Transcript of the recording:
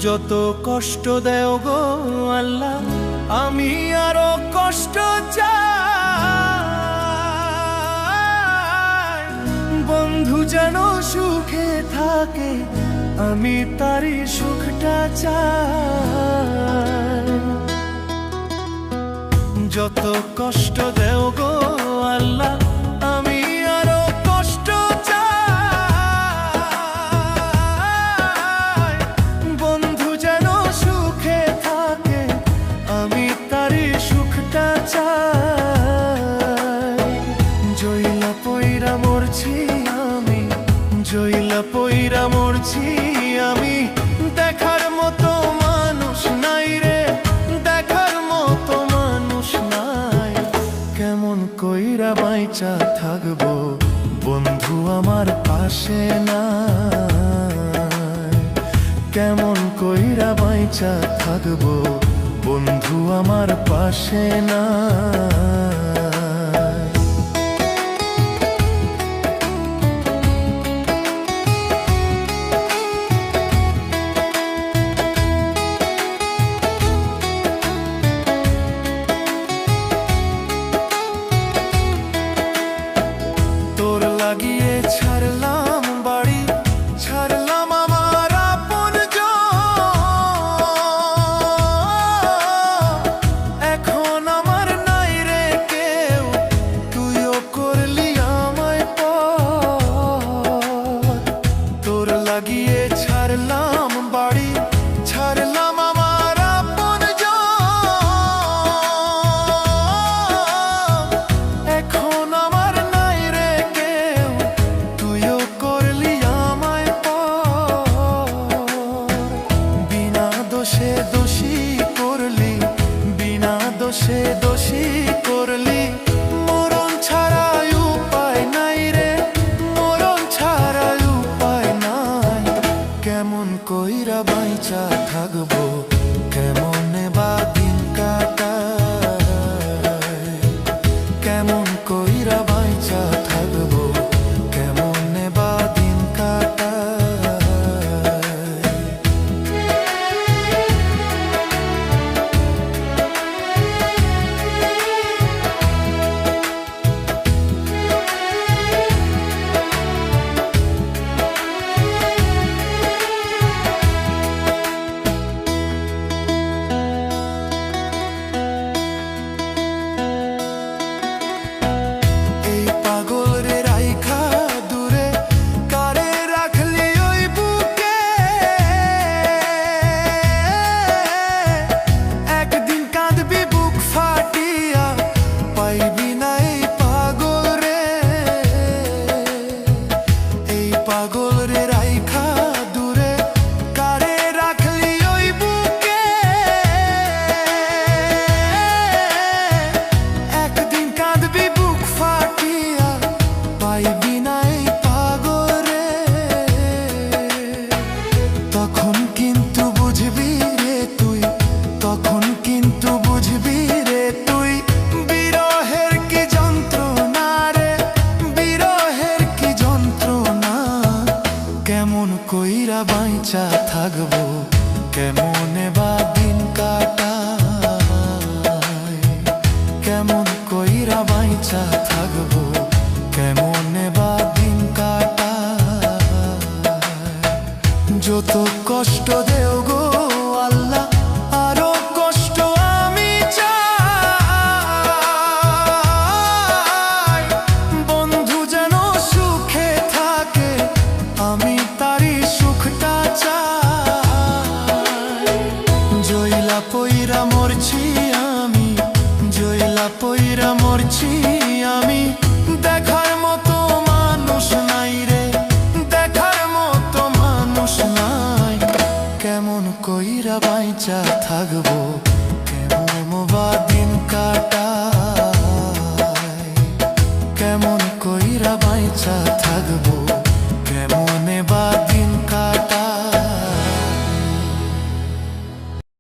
যত কষ্ট দেও গো আল্লাহ, আমি আরো কষ্ট চাই। বন্ধু যেন সুখে থাকে, আমি তারই সুখটা চাই। যত কষ্ট দেও গো আল্লাহ, আমি আরো কষ্ট চাই। বন্ধু যেন সুখে থাকে, আমি তারই সুখটা চাই। জইলা পইরা মরছি আমি, জইলা পইরা মরছি আমি, দেখার মতো মানুষ নাই রে, দেখার মতো মানুষ নাই। কেমন কইরা বাইচা থাকবো বন্ধু আমার পাশে নাই। কেমন কইরা বাইচা থাকবো বন্ধু আমার পাশে নাই। লাগিয়ে ছাড়লাম বাড়ি, ছাড়লাম আমার আপনজন। এখন আমার নাই রে কেউ, তুইও করলি আমায় পর। তোর লাগিয়ে ছাড়লাম বাড়ি, ছাড়লাম আমার আপনজন। এখন আমার নাই রে কেউ, তুইও করলি আমায় পর। বিনা দোষে দোষী করলি, বিনা দোষে দোষী করলি। মরণ ছাড়া উপায় নাই রে, মরণ ছাড়া উপায় নাই। কেমন কইরা বাইচা থাকবো, কেমনে বা দিন কাটাই। কেমন কইরা বাইচা থাকবো, কেমনে বা দিন কাটাই। পাগল রে রাইখা দূরে, কারে রাখলি ওই বুকে। একদিন কাঁদবি বুক ফাটিয়া, পাইবি না এই পাগল রে। তখন কিন্তু বুঝবি রে তুই, তখন কিন্তু বুঝবি রে তুই। বিরহের কি যন্ত্রণা রে, বিরহের কি যন্ত্রণা। কেমন কইরা বাইচা থাকবো, কেমনে বা দিন কাটাই। কেমন কইরা বাইচা থাকবো, কেমনে বা দিন কাটাই। যত কষ্ট দেও গো আল্লাহ, আরো কষ্ট আমি চাই। বন্ধু যেন সুখে থাকে, আমি তারই সুখটা চাই। জইলা পইরা মরছি আমি, জইলা পইরা মরছি আমি, দেখার মতো মানুষ নাই রে, দেখার মতো মানুষ নাই। কেমন কইরা বাইচা থাকবো, কেমন বা দিন কাটাই। কেমন কইরা বাইচা থাকবো,